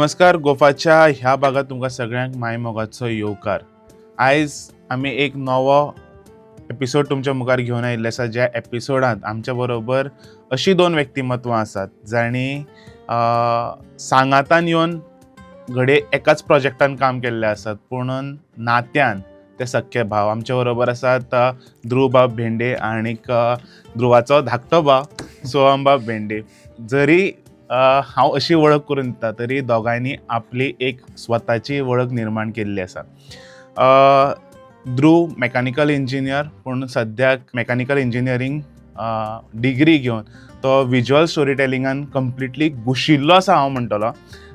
नमस्कार. गोफाच्या ह्या भागात तुमकां सगळ्यांक माय मोगाचो येवकार. आयज आमी एक नवो एपिसोड तुमच्या मुखार घेवन आयिल्ले आसा. ज्या एपिसोडांत आमच्या बरोबर अशी दोन व्यक्तिमत्वां आसात जाणी सांगातान येवन घडये एकाच प्रोजेक्टान काम केल्ले आसात, पूण नात्यान ते सख्खे भाव. आमच्या बरोबर आसात ध्रुव बाब भेंडे आनीक ध्रुवाचो धाकटो भाव सोहम बाब भेंडे. जरी हांव अशी वळख करून दिता तरी दोगांयनी आपली एक स्वताची वळख निर्माण केल्ली आसा. ध्रुव मेकॅनिकल इंजिनियर, पूण सद्याक मेकॅनिकल इंजिनियरींग डिग्री घेवन तो विज्युअल स्टोरी टेलिंगान कंप्लिटली घुशिल्लो आसा हांव म्हणटलो.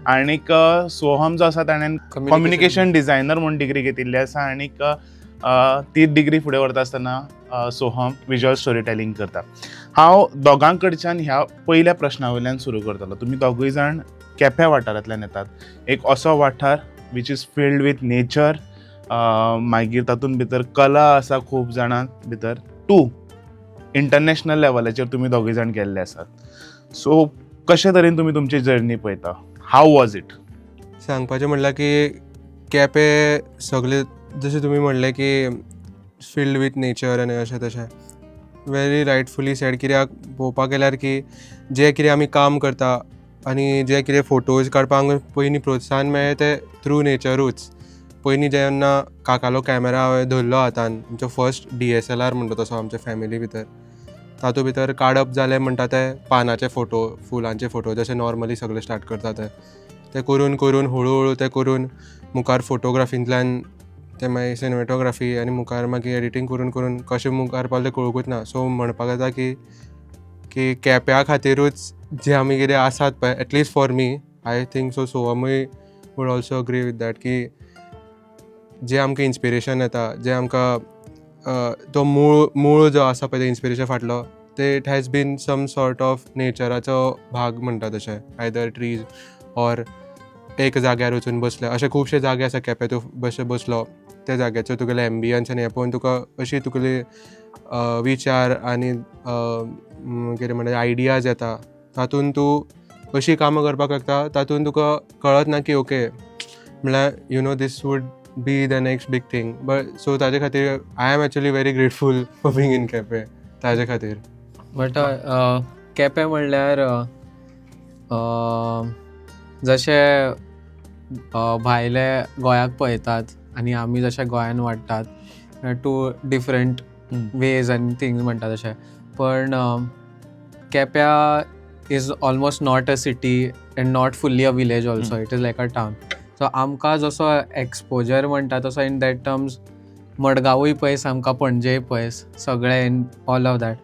आनीक सोहम जो आसा ताणें कम्युनिकेशन डिझायनर म्हणून डिग्री घेतिल्ली आसा आनीक ती डिग्री फुडें व्हरता आसतना सोहम विज्युअल स्टोरी टेलिंग करता. हांव दोगां कडच्यान ह्या पयल्या प्रश्ना वयल्यान सुरू करतलो. तुमी दोगूय जाण केप्यां वाठारांतल्यान येतात. एक असो वाठार which is filled with nature, मागीर तातूंत भितर कला आसा खूब जाणां भितर. इंटरनॅशनल लेवलाचेर तुमी दोगूय जाण गेल्ले आसात. सो कशे तरेन तुमी तुमची जर्नी पळयता? हाव वॉज इट? सांगपाचें म्हणल्यार की केपें सगळे जशें तुमी म्हणलें की फिल्ड वीथ नेचर आनी अशें तशें वेरी रायटफुली सेड. कित्याक पळोवपाक गेल्यार की जें कितें आमी काम करता आनी जे कितें फोटोज काडपाक पयलीं प्रोत्साहन मेळ्ळें तें थ्रू नेचरूच. पयलीं जेन्ना काकालो कॅमेरा हांवें धरलो हातान, आमचो फर्स्ट DSLR म्हणटा तसो आमच्या फॅमिली भितर, तातूंत भितर काडप जालें म्हणटा ते पानाचे फोटो, फुलांचे फोटो, जशे नॉर्मली सगळे स्टार्ट करता ते करून करून हळू ते करून मुखार फोटोग्राफींतल्यान ते मागीर सिनेमेटोग्राफी आनी मुखार मागीर एडिटींग करून करून कशें मुखार पावलें कळुकूच ना. सो म्हणपाक येता की केप्या खातीरूच जे आमी कितें आसात पळय, at least for me, I think so सोहमूय would also agree with that, की जे आमकां इन्स्पिरेशन येता, जे आमकां तो मूळ जो आसा पळय, ते इन्स्पिरेशन फाटलो, ते it has been some sort of नेचराचो भाग म्हणटा तशें, आयदर ट्रीज ऑर एक जाग्यार वचून बसले. अशे खुबशे जागे आसा केपें तूं बसलो त्या जाग्याचो तुगेले एम्बियन्स आनी हें पळोवन तुका अशी तुगेली विचार आनी कितें म्हणटा आयडियाज येता. तातूंत तूं अशी कामां करपाक लागता तातूंत तुका कळत ना की ओके म्हणल्यार this would be the next big thing. But so ताजे खातीर I am actually very grateful for being in Quepem ताजे खातीर. बट केपें म्हणल्यार जशे भायले गोंयाक पळयतात आनी आमी जशे गोंयान वाडटात, टू डिफरंट वेज आनी थिंग्स म्हणटा तशें. पण केप्यां is almost not a city end not fully a village also, it is like a town. So आमकां जसो एक्सपोजर म्हणटा तसो इन दॅट टर्म्स मडगांवूय पयस, आमकां पणजेय पयस, सगळे in all of that.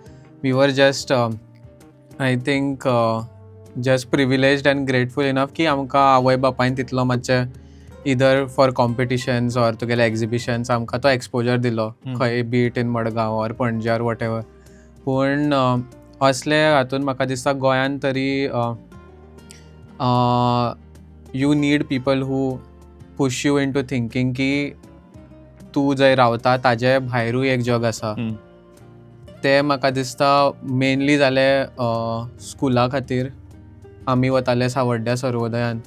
We were just I think just privileged and grateful enough की आमकां आवय बापायन तितलो मातशें इदर फॉर कॉम्पिटिशन्स ऑर तुगेले एक्झिबिशन्स आमकां तो एक्सपोजर दिलो, खंय be it in Margao or Panaji or whatever. पूण असले हातून म्हाका दिसता गोंयान तरी you need people who push you into thinking की तूं जंय रावता ताजे भायरूय एक जग आसा. ते म्हाका दिसता मेनली जालें स्कुला खातीर. आमी वताले सावड्ड्या सर्वोदयान,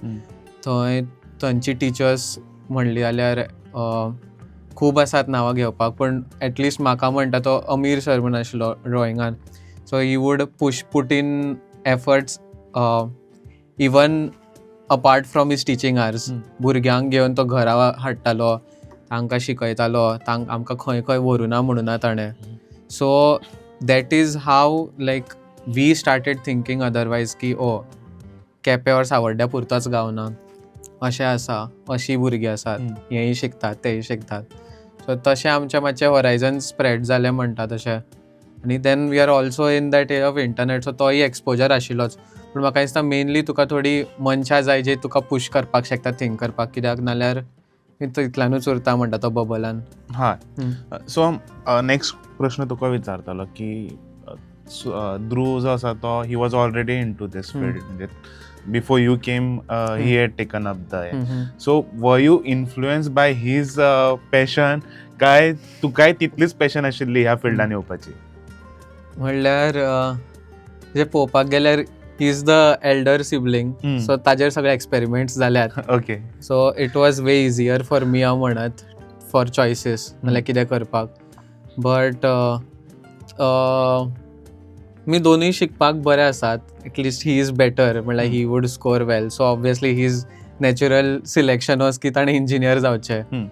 थंय थंयची टीचर्स म्हणली जाल्यार खूब आसात नांवां घेवपाक, पूण एटलिस्ट म्हाका म्हणटा तो अमीर सर म्हूण आशिल्लो ड्रॉइंगान. So he would put in efforts even apart from his teaching hours. भुरग्यांक घेवन तो घरा हाडटालो, तांकां शिकयतालो, आमकां खंय खंय व्हरूना म्हणुना ताणें. So that is how like we started thinking otherwise की केपें ऑर सावड्ड्या पुरतोच गावना, अशें आसा, अशीं भुरगीं आसात, हेंय शिकतात तेंय शिकतात. सो तशें आमचें मातशें हॉरायझन स्प्रेड जालें म्हणटा तशें. आनी then we are also in that age of internet, so तोय एक्सपोजर आशिल्लोच. पूण म्हाका दिसता मेनली तुका थोडी मनशां जाय जे तुका पुश करपाक शकता थिंक करपाक, कित्याक नाल्यार तितल्यानूच उरता म्हणटा तो बबलान. हय. सो नेक्स्ट प्रश्न तुका विचारतलो की ध्रुव जो आसा तो he was already into this field, म्हणजे before you came he had taken up the. So were you influenced by his passion, काय तुकाय तितलीच पॅशन आशिल्ली ह्या फिल्डान येवपाची? म्हणल्यार जे पळोवपाक गेल्यार he is the Elder sibling, so ताजेर सगळे एक्सपेरिमेंट्स जाल्यात. Okay. So it was way easier for me हांव म्हणत फॉर चॉयसीस नाल्यार कितें करपाक. बट मी दोनूय शिकपाक बरे आसात. एटलिस्ट ही इज बेटर, म्हणल्यार he would score well. So obviously he is natural selection was की ताणें इंजिनियर जावचें.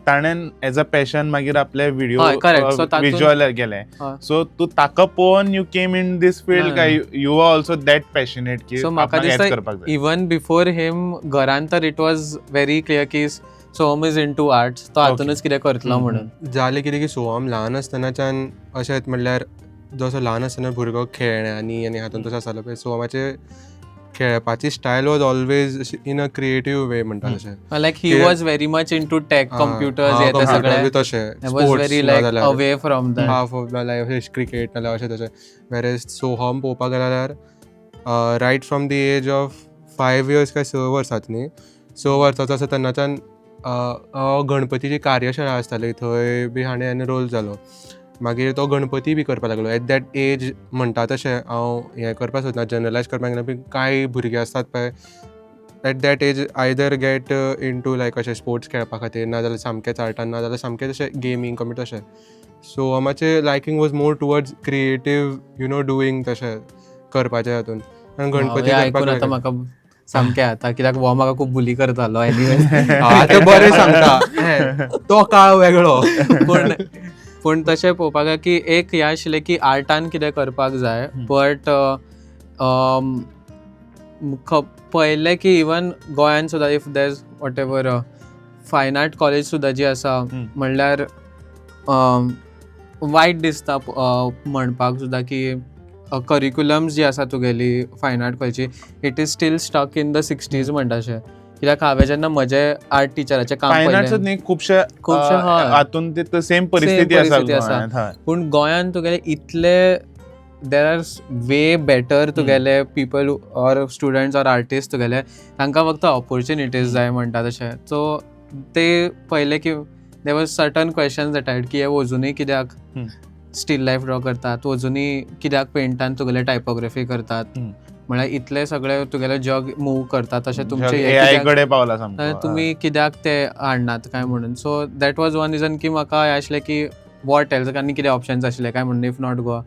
ताणें एज अ पॅशन मागीर आपले व्हिडिओ हय, correct. So तातूंत- विज्युअल गेले. हय. सो तू ताका पळोवन you came in this field ना, काय you are also that passionate की सो म्हाका आपणाक हेंच दिसता करपाक जाय. इवन बिफोर हिम घरान तर इट वॉज व्हेरी क्लियर की Soham is into arts, तो हातूनच कितें करतलो म्हणून. जालें कितें की सोहम ल्हान आसतनाच्यान अशेंच म्हणल्यार जसो ल्हान आसतना भुरगो खेळण्यांनी आनी हातूंत तसो आसलो पळय, सोहमाचे खेळपाची style was always in a creative way म्हणटा तशें. Like he was very much into tech, computers हे ते सगळे. तशें was very like away from that. Half of life cricket नाल्यार अशें तशें. वेरेज सोहम पळोवपाक गेल्यार right from the age of 5 years काय 6 वर्सांत न्ही, 6 वर्साचो आसा तेन्नाच्यान गणपतीची कार्यशाळा आसताली, थंय बी हाणें एनरोल जालो. मागीर तो गणपती बी करपाक लागलो. एट दॅट एज म्हणटा तशें हांव हें करपाक सोदना, जनरलायज करपाक गेलो, बी कांय भुरगे आसतात पळय at that age either get into like अशें स्पोर्ट्स खेळपा खातीर, नाजाल्यार सामकेंच आर्टान, नाजाल्यार सामकें तशें गेमींग कमी तशें. सो आमाचें liking was more towards creative doing तशें करपाचें हातून. आनी गणपती आयकून आतां करपाक म्हाका सामकें आता, कित्याक हो म्हाका खूब बुली करतालो एनिवे. आतां बरें सांगता, तो काळ वेगळो. पूण तशें पळोवपाक जाय की एक हें आशिल्लें की आर्टान कितें करपाक जाय, बट पळयल्लें की इवन गोंयान सुद्दां if there is what ever फायन आर्ट कॉलेज सुद्दां जी आसा, म्हणल्यार वायट दिसता म्हणपाक सुद्दां की करिक्युलम्स जी आसा तुगेली फायन आर्ट कॉलेजी, it is still stuck in the 60s म्हणटा अशें. कित्याक हांवें जेन्ना म्हजे आर्ट टिचराचें काम फायन आर्ट्सांत पळयलें, न्ही खुबशे हय. हातून सेम परिस्थिती आसा गोंयांत. हय. पूण गोंयान तुगेले इतले देर आर वे बेटर तुगेले people or students or artist तुगेले, तांकां फक्त ऑपॉर्च्युनिटीज जाय म्हणटा तशें. सो ते पळयलें की there was certain questions that की हे अजुनूय कित्याक स्टील लायफ ड्रॉ करतात, अजुनूय कित्याक पेंटान तुगेले टायपोग्राफी करतात, म्हळ्यार इतले सगळे तुगेले जग मूव करतात तशें तुमचे AI कडे पावला सामको. तुमी कित्याक ते हाडनात काय म्हणून. So that was one reason की म्हाका हें आशिल्लें की वॉट एल्स, आनी कितें ऑप्शन्स आशिल्ले काय म्हणून if not Goa.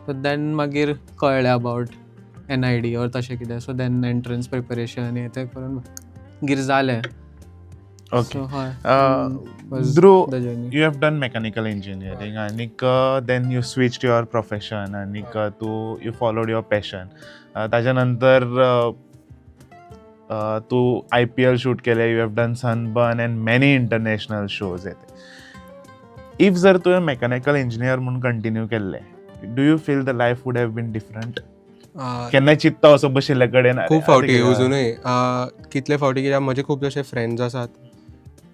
So then मागीर कळ्ळें अबावट NID ऑर तशें कितें. सो देन एंट्रन्स प्रिपरेशन हें तें करून मागीर जालें. ओके. So, हय. Dhruv, the journey. you have done mechanical engineering and then you switched your profession and you followed your passion. ताच्या नंतर तू IPL शूट केले, you have done Sunburn and many international shows येते. If जर तुवें mechanical engineer म्हणून continue केल्लें, do you feel the life would have been different? केन्नाय चित्ता असो बशिल्ले कडेन? खूब फावटी अजुनूय कितले फावटी, कित्याक म्हजे खूब तशे फ्रेंड्स आसात.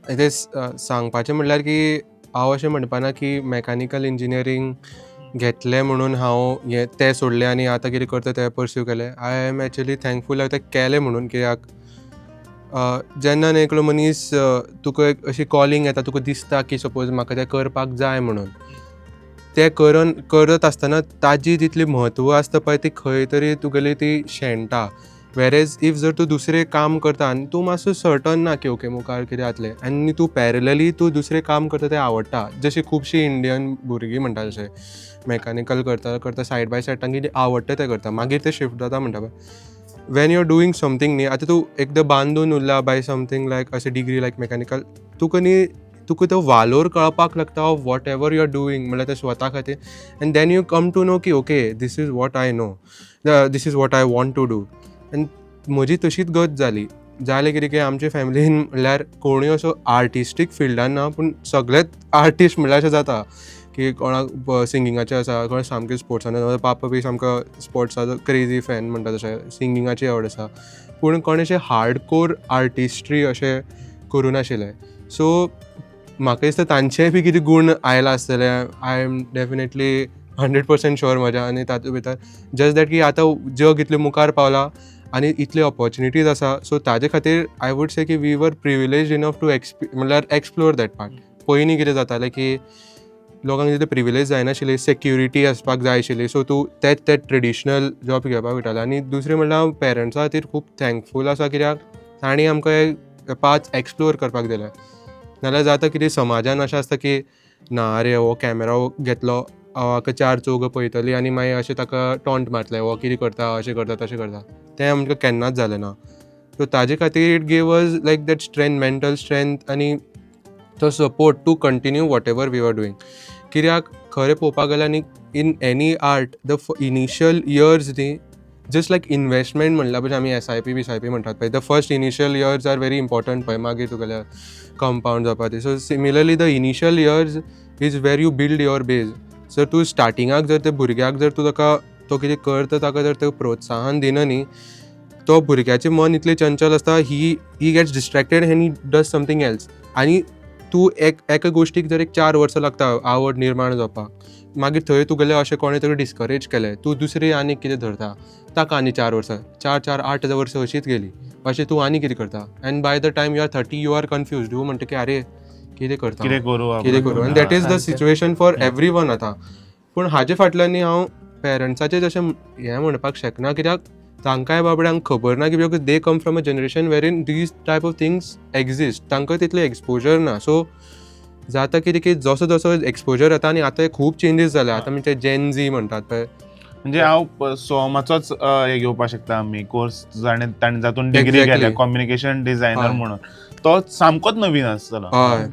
ते सांगपाचें म्हणल्यार की हांव अशें म्हणपाना की मेकॅनिकल इंजिनियरींग घेतलें म्हणून हांव तें सोडलें आनी आतां कितें करता तें परस्यू केलें. आय एम एक्चुली थँकफूल हांवें तें केलें म्हणून. कित्याक जेन्ना एकलो मनीस तुका एक अशी कॉलिंग येता, तुका दिसता की सपोज म्हाका तें करपाक जाय म्हणून, तें करत आसतना ताजी जितली म्हत्व आसता पळय ती खंय तरी तुगेली ती शेणटा. वेरेज इफ जर तूं दुसरें काम करता आनी तूं मातसो सर्टन ना की ओके मुखार कितें जातलें, आनी तूं पॅरलली तूं दुसरें काम करता तें आवडटा, जशी खुबशीं इंडियन भुरगीं म्हणटा तशें मेकॅनिकल करता सायड बाय सायड तांकां कितें आवडटा तें करता, मागीर तें शिफ्ट जाता म्हणटा पळय. When you are doing something न्ही, आतां तूं एकदां बांदून उरला बाय समथींग लायक अशें डिग्री लायक मेकॅनिकल, तुका तो वालोर कळपाक लागता of whatever you are doing, म्हणल्यार तें स्वता खातीर. And then you come to know की okay this is what I know, this is what I want to do. आनी म्हजी तशीच गत जाली. जालें कितें की आमचे फॅमिलीन म्हणल्यार कोणूय असो आर्टिस्टीक फिल्डान ना, पूण सगळेच आर्टिस्ट म्हणल्यार अशें जाता की कोणाक सिंगिंगाचें आसा, कोणाक सामकें स्पोर्ट्सान. पापा बी सामको स्पोर्ट्साचो क्रेजी फॅन म्हणटा तशें, सिंगिंगाची आवड आसा, पूण कोणें अशें हार्ड कोर आर्टिस्ट्री अशें करूं नाशिल्लें. सो म्हाका दिसता तांचेय बी कितें गूण आयला आसतले. आय एम डेफिनेटली 100% शुअर म्हज्या. आनी तातूंत भितर जस्ट दॅट की आतां जग इतलें मुखार पावलां आनी इतले ऑपॉर्च्युनिटीज आसा, सो ताजे खातीर आय वूड से की we were privileged enough to म्हणल्यार एक्सप्लोर दॅट पार्ट. पयलीं कितें जातालें की लोकांक तितले प्रिविलेज जायनाशिल्ली, सेक्युरिटी आसपाक जाय आशिल्ली, सो तूं तेच ट्रेडिशनल जॉब घेवपाक वयतालो. आनी दुसरें म्हणल्यार हांव पेरंट्सा खातीर खूब थँकफूल आसा, कित्याक तांणी आमकां हे पाथ एक्सप्लोर करपाक दिले. नाल्यार जाता कितें समाजान अशें आसता की ना अरे हो कॅमेरा घेतलो, हाका 4 चौगां पळयतलीं आनी मागीर अशें ताका टॉन्ट मारतले, हो कितें करता, अशें करता तशें करता. तें आमकां केन्नाच जालें ना. सो ताजे खातीर it gave us like that strength, mental strength आनी तो support to continue whatever we are doing. कित्याक खरें पळोवपाक गेल्यार न्ही, in any art the initial years न्ही, जस्ट लायक इन्वेस्टमेंट म्हणल्यार पळय आमी SIP BIP म्हणटात पळय, the first initial years are very important पळय, मागीर तुगेल्या कंपाउंड जावपा ती. So similarly the initial years is where you build your base. जर तूं स्टार्टिंगाक जर त्या भुरग्याक जर तूं ताका तो कितें करता ताका जर तें प्रोत्साहन दिना न्ही, तो भुरग्याचें मन इतलें चंचल आसता, he gets distracted and he does something else. आनी तूं एका गोश्टीक जर 4 वर्सां लागता आवड निर्माण जावपाक, मागीर थंय तुगेलें अशें कोणें तरी डिस्करेज केलें, तूं दुसरी आनीक कितें धरता, ताका आनी 4 वर्सां, 4 वर्सां अशींच गेली, अशें तूं आनी कितें करता. And by the time you are 30 you are confused, तूं म्हणटा की आरे कितें करता, कितें करूं. आनी that is the situation for everyone आतां. पूण हाजे फाटल्यान न्ही हांव पेरंट्साचें जशें हें म्हणपाक शकना, कित्याक तांकांय बाबड्यांक खबर ना, की because they come from a generation where in these type of things exist, तांकां तितलें एक्सपोजर ना. सो जाता कितें की जसो जसो एक्सपोजर येता, आनी आतां खूब चेंजीस जाल्या. आतां म्हणजे जेन झी म्हणटात पळय, म्हणजे हांव सोमाचोच हे घेवपाक शकता आमी कोर्स, ताणें जातून डिग्री Exactly. केल्या कम्युनिकेशन डिझायनर हय. म्हणून, तो सामकोच नवीन आसतलो. हय.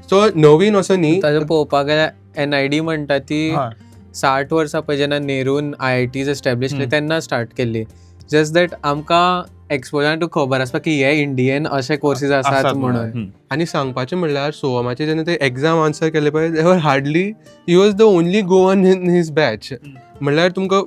सो नवीन असो न्ही, ताजें पळोवपाक गेल्यार NID म्हणटा ती हय. 60 वर्सां पळय जेन्ना नेरून IITs एस्टॅब्लीश केली तेन्ना स्टार्ट केल्ली. जस्ट दॅट आमकां एक्सपोजर टू खबर आसता की हे इंडियन अशे कोर्सीस आसात म्हणून. आनी सांगपाचें म्हणल्यार सोमाचे जेन्ना ते एग्जाम आन्सर केले पळय, देवर hardly he was the only Goan in his batch. म्हणल्यार तुमकां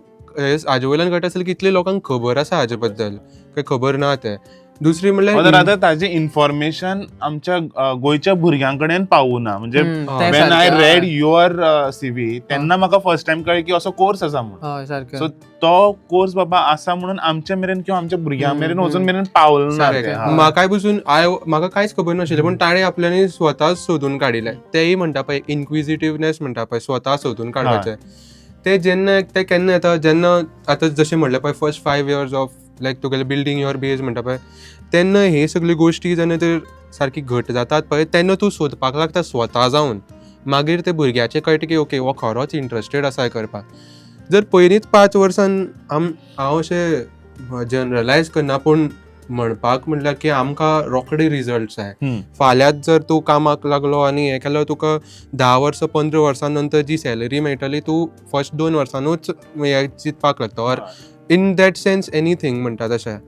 हाजे वयल्यान कळटा आसलें की इतले लोकांक खबर आसा हाजे बद्दल, काय खबर ना तें. दुसरी म्हणल्यार आतां ताजें इन्फॉर्मेशन आमच्या गोंयच्या भुरग्यां कडेन पावूना. म्हणजे तें वेन आय सारकें. रेड युअर CV, तेन्ना म्हाका फर्स्ट टायम कळ्ळें की असो कोर्स आसा म्हणून. हय सारकें. सो तो कोर्स बाबा आसा म्हणून आमच्या मेरेन किंवा आमच्या भुरग्यां मेरेन अजून मेरेन पावलो ना तें. हय. म्हाकाय पसून म्हाका कांयच खबर नाशिल्लें, पूण ताणें आपल्यानी स्वताच सोदून काडिल्लें. तेय म्हणटा पळय इन्क्विजिटिवनेस म्हणटा पळय, स्वता सोदून काडपाचें. ते जेन्ना ते केन्ना येता, जेन्ना आतां जशें म्हणलें पळय फर्स्ट 5 years ऑफ लायक तुगेलें बिल्डींग युअर बेज म्हणटा पळय, तेन्ना हे सगळ्यो गोश्टी जेन्ना तर सारकी घट जातात पळय, तेन्ना तूं सोदपाक लागता स्वता जावन. मागीर ते भुरग्याचें कळटा की ओके हो खरोच इंट्रस्टेड आसा हें करपाक. जर पयलींच 5 वर्सान हांव अशें जनरलायज करना, पूण म्हणपाक म्हणल्यार की आमकां रोखडे रिजल्ट्स जाय. फाल्यांच जर तूं कामाक लागलो आनी हें केलो, तुका 10 वर्सां 15 वर्सां नंतर जी सॅलरी मेळटली, तूं फर्स्ट 2 वर्सांनूच हें चिंतपाक लागता. Or in that sense anything म्हणटा तशें.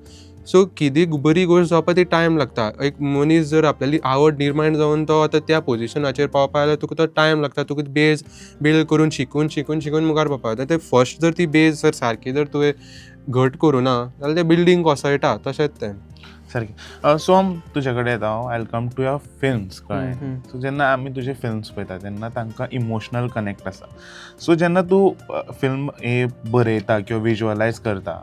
सो कितें बरी गोश्ट जावपाक ती टायम लागता. एक मनीस जर आपल्याली आवड निर्माण जावन तो आतां त्या पोजिशनाचेर पावपाक जाल्यार तुका तो टायम लागता. तुका बेज बिल्ड करून शिकून मुखार पावपाक जाता. ते फर्स्ट जर ती बेज जर सारकी जर तुवें घट करूं ना जाल्यार तें बिल्डींग कोसळटा. तशेंच तें सारकें. सो तुजे कडेन येता हांव, I come to your films, कळ्ळें. सो जेन्ना आमी तुजे फिल्म्स पळयता तेन्ना तांकां इमोशनल कनेक्ट आसा. सो जेन्ना तूं फिल्म हे बरयता किंवा विज्युअलायज करता,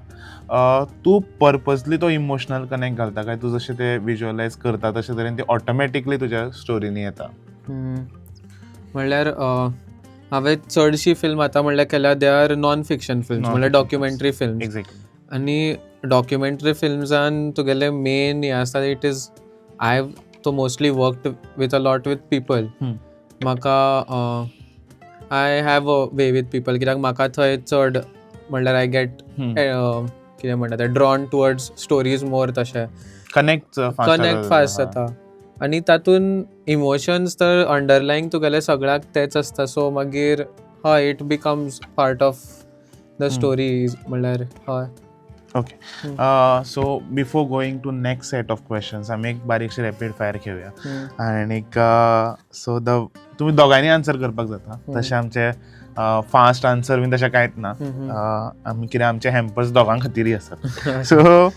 तूं पर्पजली तो इमोशनल कनेक्ट घालता काय तूं जशें ते विज्युअलायज करता तशे तरेन ते ऑटोमॅटिकली तुज्या स्टोरीनी येता? म्हणल्यार हांवें चडशी फिल्म आतां म्हणल्यार केल्या they are non fiction films, म्हणल्यार डॉक्युमेंटरी फिल्म्स. एक्झॅक्टली. आनी डॉक्युमेंटरी फिल्म्सान तुगेलें मेन हें आसता it is I have to mostly worked with a lot with people. म्हाका I have a way with people, कित्याक म्हाका थंय चड म्हणल्यार आय गेट कितें म्हणटा तें ड्रॉन टुवर्ड्स स्टोरीज मोर. तशें कनेक्ट फास्ट जाता. आनी तातून इमोशन्स तर अंडरलायंग तुगेले सगळ्याक तेच आसता. सो मागीर हय it becomes part of the story. म्हणल्यार हय. Okay. So before going to next set of questions आमी एक बारीकशी रॅपीड फायर घेवया. आनीक सो तुमी दोगांयनी आन्सर करपाक जाता. तशें आमचे फास्ट आन्सर बीन तशें कांयच ना. आमी कितें आमचे हॅम्पर्स दोगां खातीरय आसात. So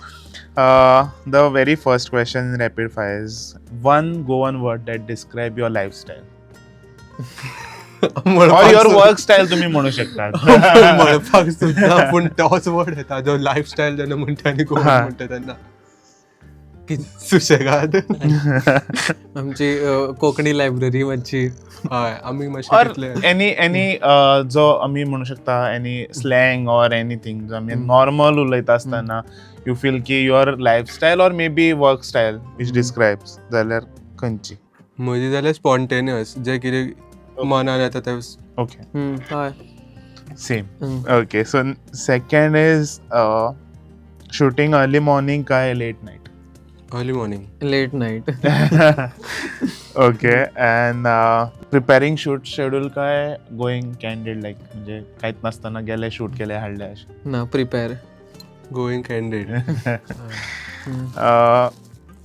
the very first question in rapid fire is one Goan word that describe your lifestyle or your work style तुमी म्हणू शकतात. म्हणपाक सुद्दां, पूण तोच वर्ड येता जो लायफस्टायल जेन्ना म्हणटा आनी गोवन म्हणटा तेन्ना सुशेगाद. आमची कोंकणी लायब्ररी मातशी. हय आमी मातशें और तितले एनी जो आमी म्हणू शकता एनी स्लँग ऑर एनीथिंग जो आमी नॉर्मल उलयता आसतना यू फील की your lifestyle or maybe work style which describes जाल्यार खंयची? म्हजी जाल्यार स्पॉन्टेनियस जे कितें मनान येता ते. ओके हय. Same. Okay so second is shooting early morning काय late night? Early morning. Late night. Okay and preparing shoot schedule काय गोईंग कॅन्डिड लाईक म्हणजे काहीच नसताना गेले शूट केले हाडले अशें? ना prepare. Going candid.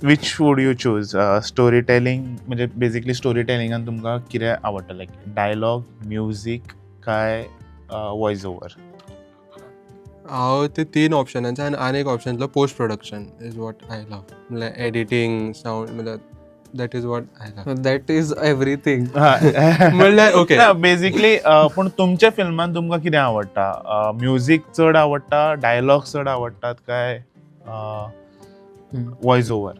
Which would you choose? Story telling म्हणजे बेसिकली स्टोरी टेलिंगान तुमकां कितें आवडटा लायक डायलॉग, म्युजीक काय वॉयस ओवर? हांव ते 3 ऑप्शनांचे आनी एक ऑप्शनांतलो post production is what I love. म्हणल्यार एडिटींग सावंड म्हणल्यार that is what I love. That is everything. म्हणल्यार ओके बेसिकली पूण तुमच्या फिल्मान तुमकां कितें आवडटा? म्युजीक चड आवडटा, डायलॉग चड आवडटात काय voice over?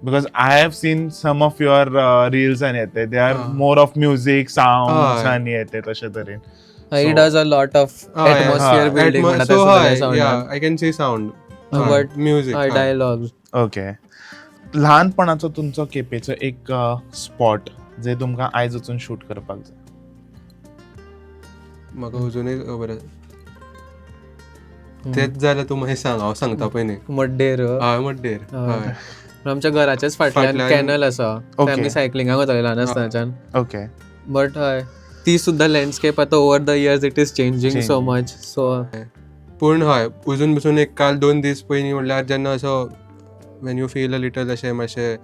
Because I have seen some of your reels आनी येते they are more of music sounds आनी येते तशे तरेन. He does a lot of atmosphere building. so I can say sound But music dialogues. Okay. ल्हानपणाचो तुमचो केपेचो एक स्पॉट जे तुमकां आयज वचून शूट करपाक जाय? म्हाका अजुनूय खबर तेच जाल्यार तूं मागीर सांग हांव सांगता पयलीं. मड्डेर. हय मड्डेर. हय आमच्या घराच्याच फाटल्यान कॅनल आसा. Okay. आमी सायकलिंगाक वताले ल्हान आसतनाच्यान. ओके बट हय ती सुद्दां लँडस्केप आतां over the years it is changing so much. So पूण हय अजून पसून एक काल 2 दीस पयलीं म्हणल्यार जेन्ना असो Wien you feel a little अशें मातशें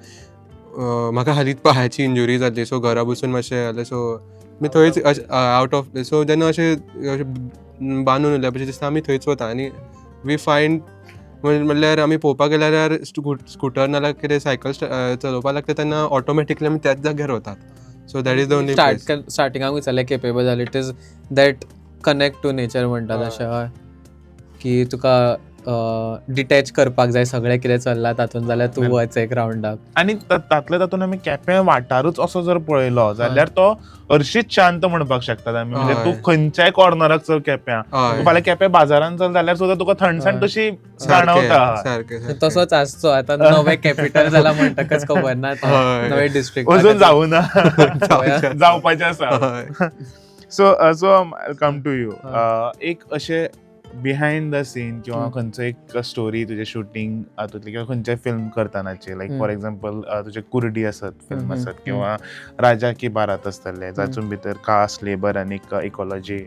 म्हाका हालींच पांयाची इंजुरी जाल्ली सो घरा बसून मातशें जालें सो मी थंयच आवट ऑफ सो जेन्ना अशें बांदून उरल्या भशेन दिसता आमी थंयच वता आनी वी फायंड म्हणल्यार आमी पळोवपाक गेल्यार स्कुटर नाल्यार कितें सायकल चलोवपाक लागता तेन्ना ऑटोमॅटिकली आमी त्याच जाग्यार वतात. So that is the only स्टार्टिंगाक विचारलें केपेबल जालें it is that connect to nature म्हणटात अशें. हय की तुका डिटॅच करपाक जाय सगळें कितें चल्लां तातूंत जाल्यार तूं वच एक रावंडाक. आनी तातले तातून आमी केपें वाठारूच असो जर पळयलो जाल्यार तो हरशींच शांत म्हणपाक शकतात आमी. म्हणजे तूं खंयच्याय कॉर्नराक चल केप्यां, तूं फाल्यां केपें बाजारान चल जाल्यार सुद्दां तुका थंडसाण तशी जाणवता. सारकें तसोच आसचो. आतां नवें कॅपिटल जालां म्हणटकच खबर ना नवें डिस्ट्रिक्ट अजून जावना जावपाचें आसा. सो कम टू यू एक अशें बिहायंड द सीन किंवा खंयचो एक स्टोरी तुजे शूटिंग हातूंतली किंवा खंयच्याय फिल्म करतनाची लायक फॉर एक्झाम्पल तुजे कुर्डी आसत फिल्म आसत किंवा राजा की बारात आसतले जातून भितर कास्ट लेबर आनी इकॉलॉजी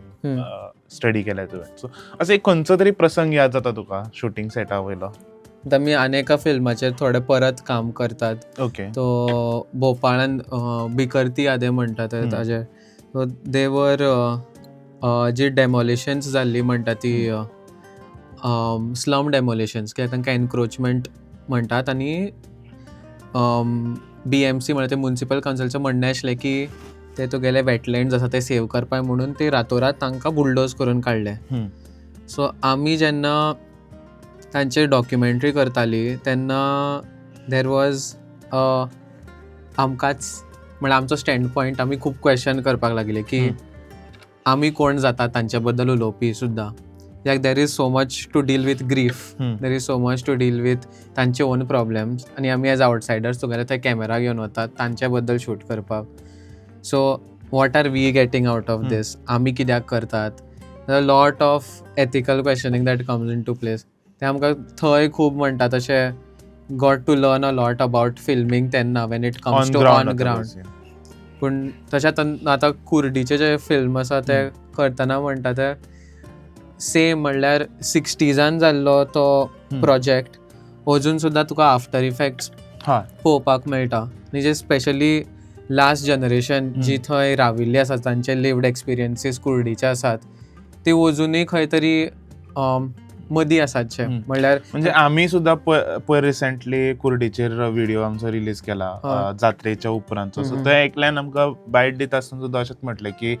स्टडी केल्या तुवें. सो असो एक खंयचो तरी प्रसंग याद जाता तुका शूटिंग सेटा वयलो? आतां आमी आनी एका फिल्माचेर थोडे परत काम करतात. ओके. तो भोपाळान बिकरती यादे म्हणटात ताजे. सो देवर जी डेमोलिशन्स जाल्ली म्हणटा ती स्लम डेमोलिशन्स कित्याक तांकां एनक्रोचमेंट म्हणटात. आनी BMC म्हणटा ते म्युनिसिपल कावन्सिलचें म्हणणें आसलें की ते तुगेले वेटलँड्स आसा ते सेव करपाक म्हणून ते रातोरात तांकां बुलडोज करून काडले. सो आमी जेन्ना तांचेर डॉक्युमेंटरी करताली तेन्ना देर वॉज आमकांच म्हणल्यार आमचो स्टँड पॉयंट आमी खूब क्वेश्चन करपाक लागले की आमी कोण जाता तांचे बद्दल उलोवपी सुद्दां. कित्याक there is so much to deal with grief, there is so much to deal with तांचे ओन प्रॉब्लेम्स आनी आमी एज आवटसायडर्स तुगेले थंय कॅमेरा घेवन वतात तांचे बद्दल शूट करपाक. So what are we getting out of this? आमी कित्याक करतात? Lot of ethical questioning that comes into place. ते आमकां थंय खूब म्हणटात अशें got to learn a lot about filming तेन्ना when it comes to on ground. पूण तशेंच आतां कुर्डीचे जे फिल्म आसा ते करतना म्हणटा ते सेम म्हणल्यार 60s जाल्लो तो प्रोजेक्ट अजून सुद्दां तुका आफ्टर इफेक्ट्स पळोवपाक मेळटा. आनी जे स्पेशली लास्ट जनरेशन जी थंय राविल्ली आसात तांचे लिव्ड एक्सपिरियन्सीस कुर्डीचे आसात ते अजुनूय खंय तरी मदीं आसातशे. म्हणल्यार म्हणजे आम्ही सुद्धा पयर रिसेंटली कुर्डीचेर व्हिडिओ आमचो रिलीज केला जात्रेच्या उपरांतचो. सो तो एकल्यान आमकां बायट दिता आसतना सुद्दां अशेंच म्हटलें की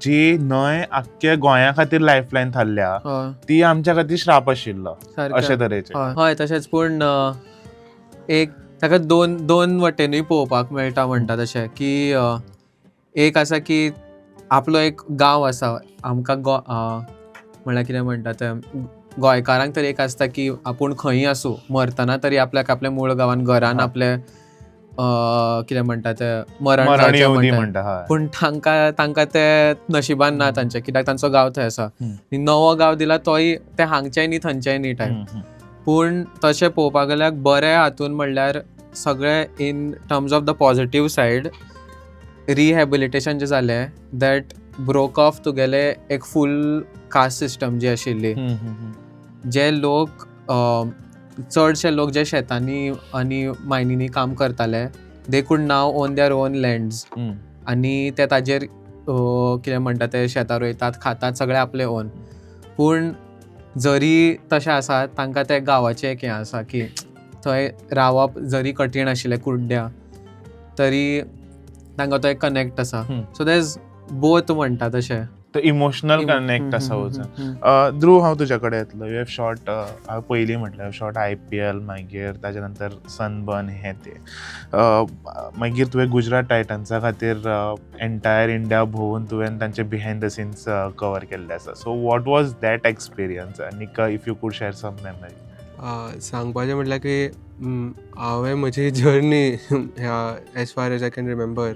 जी न्हंय आख्ख्या गोंया खातीर लायफलायन थारल्या ती आमच्या खातीर श्राप आशिल्लो अशे तरेचे. हय तशेंच. पूण एक ताका दोन वटेनूय पळोवपाक मेळटा म्हणटा तशें की एक आसा की आपलो एक गांव आसा. आमकां म्हणल्यार कितें म्हणटा तें गोंयकारांक तरी एक आसता की आपूण खंयी आसूं मरतना तरी आपल्याक आपल्या मूळ गांवान घरान आपले कितें म्हणटा तें मरण येवंदी म्हणटा. म्हणटा. पूण तांकां ते नशिबान ना तांचे, कित्याक तांचो गांव थंय आसा. नवो गांव दिला तोय ते हांगचेय न्ही थंयचेय न्ही टायप. पूण तशें पळोवपाक गेल्यार बऱ्या हातून म्हणल्यार सगळे in terms of the positive said rehabilitation जे जालें दॅट ब्रोक ऑफ तुगेले एक फूल कास्ट सिस्टम जी आशिल्ली. जे लोक चडशे लोक जे शेतांनी आनी मायनींनी काम करताले दे कूड नाव ओन देअर ओन लँड्स आनी ते ताजेर कितें म्हणटा ते शेतां रोयतात खातात सगळे आपले ओन. पूण जरी तशें आसा तांकां ते गांवाचें एक हें आसा की थंय रावप जरी कठीण आशिल्लें कुड्ड्या तरी तांकां तो एक कनेक्ट आसा. सो देर इज बोथ म्हणटा तशें तो इमोशनल कनेक्ट आसा वचून. ध्रुव हांव तुज्या कडेन येतलो. यू हॅव शॉट हांव पयलीं म्हटल्यार शॉट IPL मागीर ताजे नंतर सनबर्न हें तें मागीर तुवें गुजरात टायटन्सा खातीर एंटायर इंडिया भोंवून तुवें तांचे बिहायंड द सिन्स कवर केल्ले आसा. So what was that experience आनी if you could share some memory. सांगपाचें म्हटल्यार की हांवें म्हजी जर्नी ह्या as far as I can remember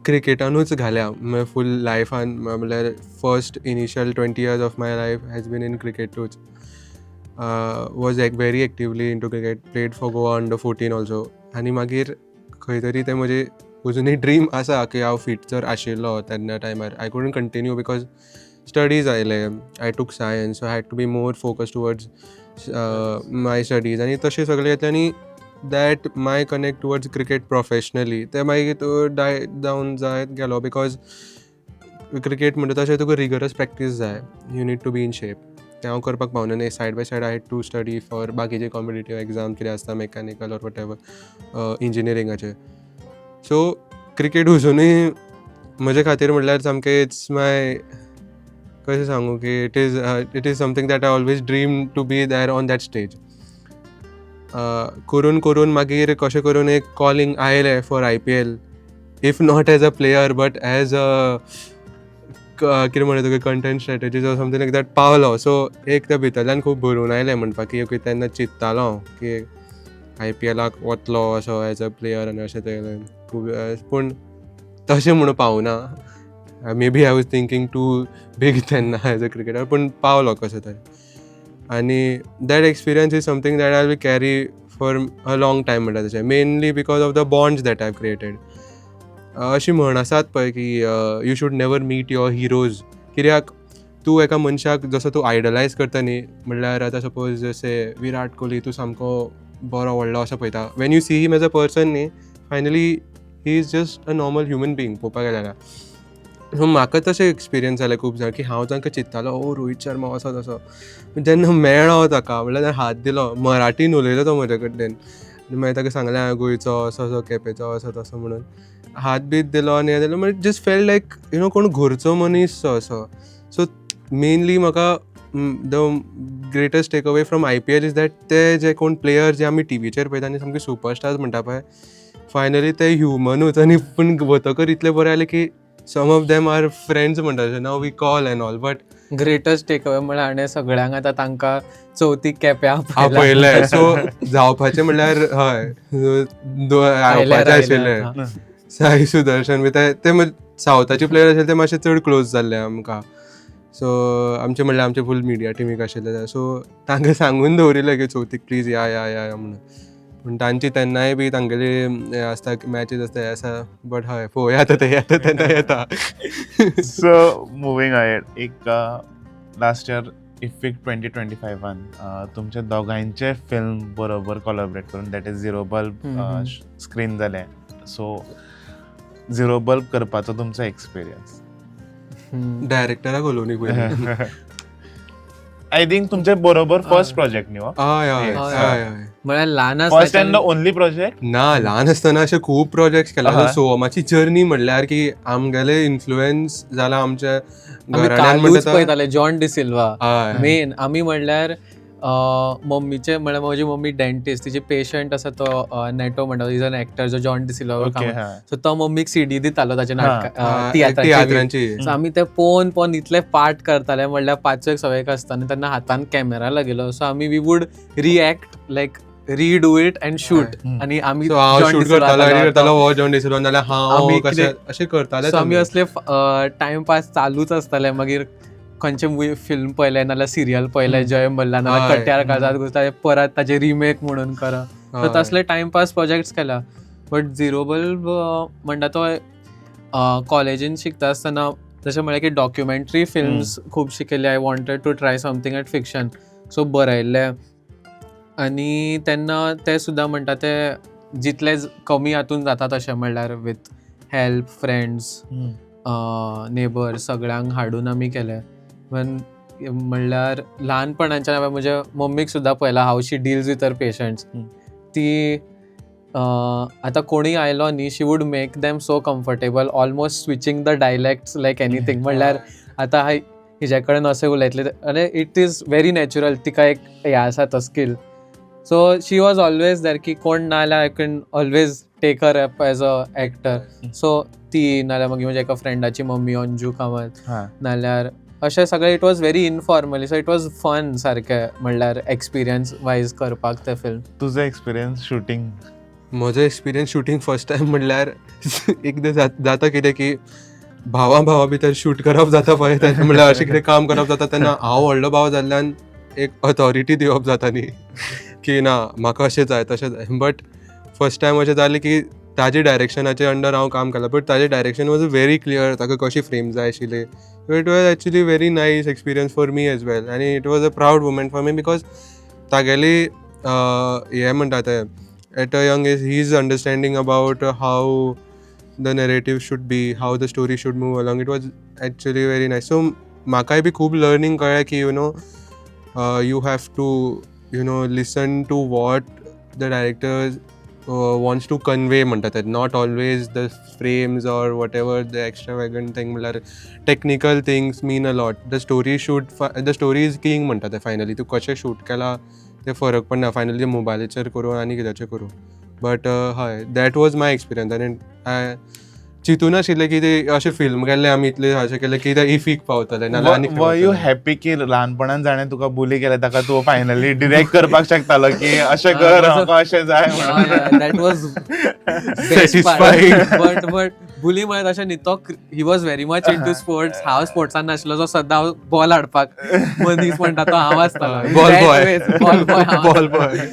क्रिकेटानूच घाल्या फूल लायफान. म्हणल्यार first initial 20 years of my life has been in क्रिकेटूच. Was very actively into cricket. Played for Goa अंडर-14 ऑल्सो. आनी मागीर खंय तरी तें म्हजें अजुनूय ड्रीम आसा की हांव फीट जर आशिल्लो तेन्ना टायमार. I couldn't continue because studies आयले. I took science so I had to be more focused towards my studies. आनी तशें सगळें येतलें आनी that my connect towards cricket professionally ते मागीर डाय डावन जायत गेलो बिकॉज क्रिकेट म्हणटा तशें तुका रिगरस प्रॅक्टीस जाय. You need to be in shape. तें हांव करपाक पावना न्ही. Side by side I had to study for बाकीचे कॉम्पिटेटीव एग्जाम कितें आसता मॅकॅनिकल ऑर वॉट एवर इंजिनियरिंगाचे. सो क्रिकेट अजुनूय म्हजे खातीर म्हणल्यार सामकें इट्स माय कशें सांगू की it is something that I always dream to be there on that stage. करून करून मागीर कशें करून एक कॉलिंग आयलें for IPL. If not as a player but as a कितें म्हणटा तुका content strategies or something like that पावलो. सो एक त्या भितरल्यान खूब भरून आयलें म्हणपाक की ओके तेन्ना चिंत्तालो की IPLाक वतलो असो एज अ प्लेयर आनी अशें तें खूब. पूण तशें म्हणून पावना. Maybe I was thinking too big तेन्ना एज अ क्रिकेटर. पूण पावलो कशें तरी. आनी that experience is something that I will carry for a long time म्हणटा तशें. Mainly because of the bonds that I have created. अशी म्हण आसात पळय की you should never meet your heroes. कित्याक तूं एका मनशाक जसो तूं आयडलायज करता न्ही म्हणल्यार आतां सपोज जशें विराट कोहली तूं सामको बरो व्हडलो असो पळयता. When you see him as a person न्ही finally he is just a normal human being पळोवपाक गेल्यार. सो म्हाका तशें एक्सपिरियन्स जालें खूब जाण की हांव तांकां चिंत्तालो ओ रोहीत शर्मा असो तसो. जेन्ना मेळ्ळो ताका म्हणल्यार हात दिलो मराठीन उलयलो तो म्हजे कडेन. आनी मागीर ताका सांगलें हांवें गोंयचो असो केपेंचो असो तसो म्हणून हात बीत दिलो आनी हें दिलो. म्हणजे just felt like you know कोण घरचो मनीस सो असो. सो मेनली म्हाका the greatest take away from IPL is that ते जे कोण प्लेयर जे आमी टीव्हीचेर पळयता आनी सामके सुपरस्टार्स म्हणटा पळय फायनली ते ह्युमनूच. आनी पूण वतकर इतलें बरें जालें की some of them are friends म्हणटा तशें now we call and all. But greatest take away म्हळ्यार हाणें सगळ्यांक आतां तांकां चवथीक केप्यां आपयलें. सो जावपाचें म्हणल्यार हय येवपाचें आशिल्लें. साई सुदर्शन बी ते सावथाचे प्लेयर आशिल्ले ते मातशे चड क्लोज जाल्ले आमकां. सो आमचे म्हणल्यार आमचे फूल मिडिया टिमीक आशिल्ले. सो तांकां सांगून दवरिल्लें की चवथीक प्लीज या म्हणून. पूण तांची तेन्नाय बी तांगेली आसता मॅचीस आसता हें आसा. बट हय पळोवया आतां ते येता तेन्ना येता. सो मुवींग अहेड एक लास्ट इयर इफिक 2025 तुमच्या दोगांयचे फिल्म बरोबर कोलॅबरेट करून that is zero bulb screen जालें. सो झिरो बल्ब करपाचो तुमचो एक्सपिरियन्स. डायरेक्टराक उलोवनी पयलीं. आय थिंक तुमचे बरोबर फर्स्ट प्रोजेक्ट न्ही हो हय हय Yes. हय हय म्हळ्यार ल्हान फर्स्ट अँड द आसतना ओनली प्रोजेक्ट ना ल्हान आसतना अशे खूब प्रोजेक्ट्स केला हय. सोहमाची जर्नी म्हणल्यार की आमगेले इन्फ्लुएन्स जाला आमच्या आमी घराण्यान कालूच म्हणटा पळयताले जॉन डिसिल्वा हय मेन आमी म्हणल्यार मम्मीचे म्हळ्यार म्हजी मम्मी डेंटिस्ट तिचे पेशंट आसा तो नेटो म्हणटा इज एन एक्टर जो जॉन डिसिल्वा ओके सो तो मम्मीक सीडी दितालो ताचे हा. नाटक तियात्रांची सो आमी ते पोवन इतले पार्ट करताले म्हणल्यार 5 सवयक आसतना तेन्ना हातान कॅमेरा लागलो सो आमी we would react like redo it and shoot आनी आमी सो हांव शूट करतालो एडिट करतालो हो जॉन डिसिल्वा नाल्यार आमी हांव कितें- अशें करताले सो आमी असले टाइमपास चालूच आसताले मागीर खंयचे फिल्म पळयले नाल्यार सिरियल पळयले जय मल्ला नाल्यार हय. कट्यार काळजात घुसता परत ताचे रिमेक म्हणून करा सो तसले टाइमपास प्रोजेक्ट्स केला बट झिरो बल्ब म्हणटा तो कॉलेजीन शिकता आसतना जशें म्हळ्यार की डॉक्युमेंटरी फिल्म्स खुबशी केली I wanted to try something at fiction so बरयल्ले आनी तेन्ना ते सुद्दां म्हणटा ते जितले कमी हातून जाता तशें म्हणल्यार विथ हेल्प फ्रेंड्स नेबर सगळ्यांक हाडून आमी केले म्हणल्यार ल्हानपणाच्यान हांवें म्हज्या मम्मीक सुद्दां पळयलां how she deals with her patients ती आतां कोणीय आयलो न्ही she would make them so comfortable almost switching the dialects like anything म्हणल्यार आतां हिजे कडेन अशें उलयतले अरे इट इज व्हेरी नॅचरल तिका एक हें आसा तो skill so she was always there की कोण ना जाल्यार I can always take her up as a actor so ती नाल्यार मागीर म्हज्या एका फ्रेंडाची मम्मी अंजू कामत नाल्यार अशें सगळें it was very informally so it was fun सारकें म्हणल्यार एक्सपिरियन्स वायज करपाक तें फिल्म तुजो एक्सपिरियन्स शूटिंग म्हजो एक्सपिरियन्स शूटिंग फर्स्ट टायम म्हणल्यार एकदां जाता कितें की भावा भितर शूट करप जाता पळय तेन्ना म्हणल्यार अशें कितें काम करप जाता तेन्ना हांव व्हडलो भाव जाल्ल्यान एक अथॉरिटी दिवप जाता न्ही की ना म्हाका अशें जाय तशें जाय बट फर्स्ट टायम अशें जालें की ताजे डायरेक्शनाचे अंडर हांव काम केलां बट ताजें डायरेक्शन वॉज व्हेरी क्लियर ताका कशी फ्रेम जाय आशिल्ली so it was actually very nice experience for me as well आनी it was a proud moment for me because तागेली हें म्हणटा तें at a young age he is understanding about how the narrative should be, how the story should move along. It was actually very nice. So म्हाकाय बी खूब learning कळ्ळें की you have to listen to what the director wants to convey म्हणटा तें not always the frames or whatever the extravagant thing म्हळ्यार technical things mean a lot. The story is king म्हणटा तें finally तूं कशें shoot केलां ते फरक पडना फायनली मोबायलाचेर करूं आनी कित्याचेर करूं बट हय दॅट वॉज माय एक्सपिरियन्स आनी हांवें चिंतून नाशिल्लें की ते अशें फिल्म केल्लें आमी इतलें अशें केलें की ते इफीक पावतलें नाल्यार आनी वर यू हॅपी की ल्हानपणान जाणें तुका बुली केलें ताका तूं फायनली डिरेक्ट करपाक शकतालो की अशें कर म्हाका अशें जाय म्हणून दॅट वॉज Satisfied. बट बुली म्हळ्यार अशें न्ही तो he was very much into sports हांव स्पोर्ट्सान नाशिल्लो जो सद्दां हांव बॉल हाडपाक मनीस म्हणटा तो हांव आसतालो बॉल बॉय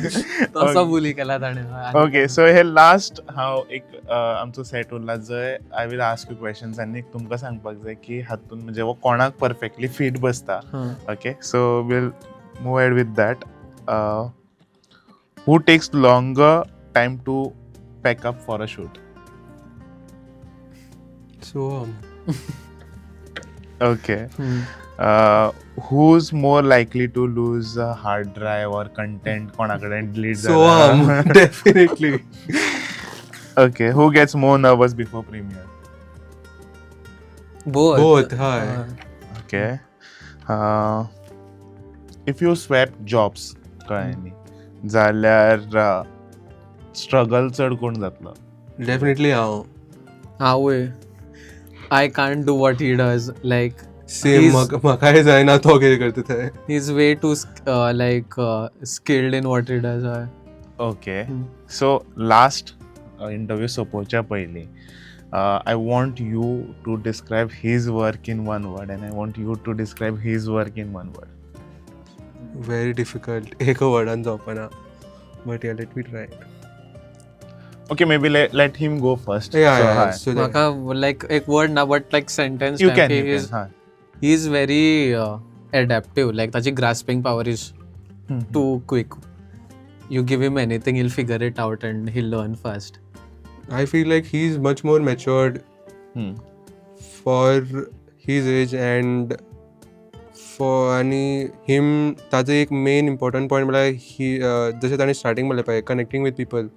तसो बुली केला ताणें ओके सो हे लास्ट हांव एक आमचो सेट उरला जंय I will ask you questions आनी तुमकां सांगपाक जाय की हातून म्हणजे हो कोणाक परफेक्टली फीट बसता okay so will move ahead with that who takes longer time to pack up for a shoot so okay who's more likely to lose a hard drive or content कोणा कडेन delete जाला definitely okay who gets more nervous before premiere both हय okay if you swap jobs कळ्ळें न्ही जाल्यार struggle चड कोण जातलो डेफिनेटली हांवूय I can't do what he does like same म्हाकाय जायना तो कितें करता ते he is way too like skilled in what he does okay so last interview सोंपोवच्या पयलीं I want you to describe his work in one word and I want you to describe his work in one word. Very difficult एक वर्डान जावपाना but yeah let me try Okay, maybe let him go first. Yeah So, so म्हाका like एक word ना but like sentence you can. He is very adaptive like ताची grasping power is too quick you give him anything he'll figure it out and he'll learn fast. I feel like he's much more matured for his age and आनी हिम ताजो एक main important point म्हळ्यार ही जशें ताणें starting म्हणलें पळय connecting with people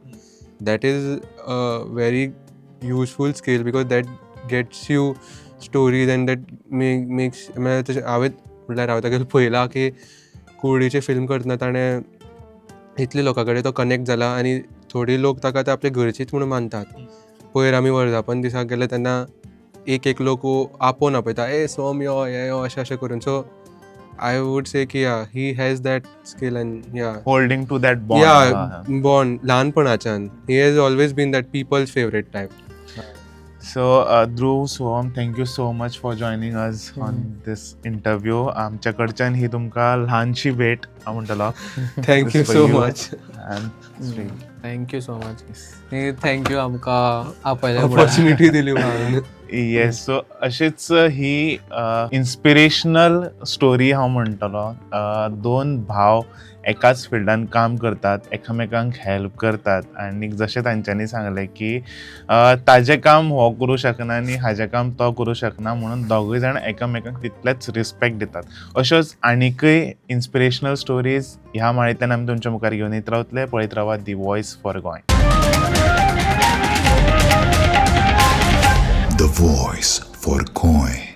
that is a very useful skill because that gets you stories and that makes म्हळ्यार तशें हांवें म्हटल्यार हांवें तागेलो पळयलां की कुडीचें फिल्म करतना ताणें इतले लोकां कडेन तो कनेक्ट जाला आनी थोडी लोक ताका ते आपले घरचीच म्हणून मानतात पयर आमी वर्धापन दिसाक गेले तेन्ना एक लोक आपोवन आपयता सोम यो हे यो अशें करून सो आय वूड से की yeah he has that skill and yeah holding to that yeah bond ल्हानपणाच्यान he has always been that people's favourite type so Dhruv Soham thank you so much for joining us on this interview आमच्या कडच्यान ही तुमकां ल्हानशी भेट हांव म्हणटलो thank you so much thank you so much thank you आमकां आपयल्या ऑपॉर्च्युनिटी दिली म्हणून येस सो अशीच ही इन्स्पिरेशनल स्टोरी हांव म्हणटलो दोन भाव एकाच फिल्डान काम करतात एकामेकांक हेल्प करतात आनी जशें तांच्यांनी सांगलें की ताजें काम हो करूं शकना आनी हाजें काम तो करूं शकना म्हणून दोगूय जाण एकामेकांक तितलेच रिस्पेक्ट दितात अश्योच आनीकय इन्स्पिरेशनल स्टोरीज ह्या माळेंतल्यान आमी तुमच्या मुखार घेवन येत रावतले पळयत रावात दी voice for Goa The Voice for Goy.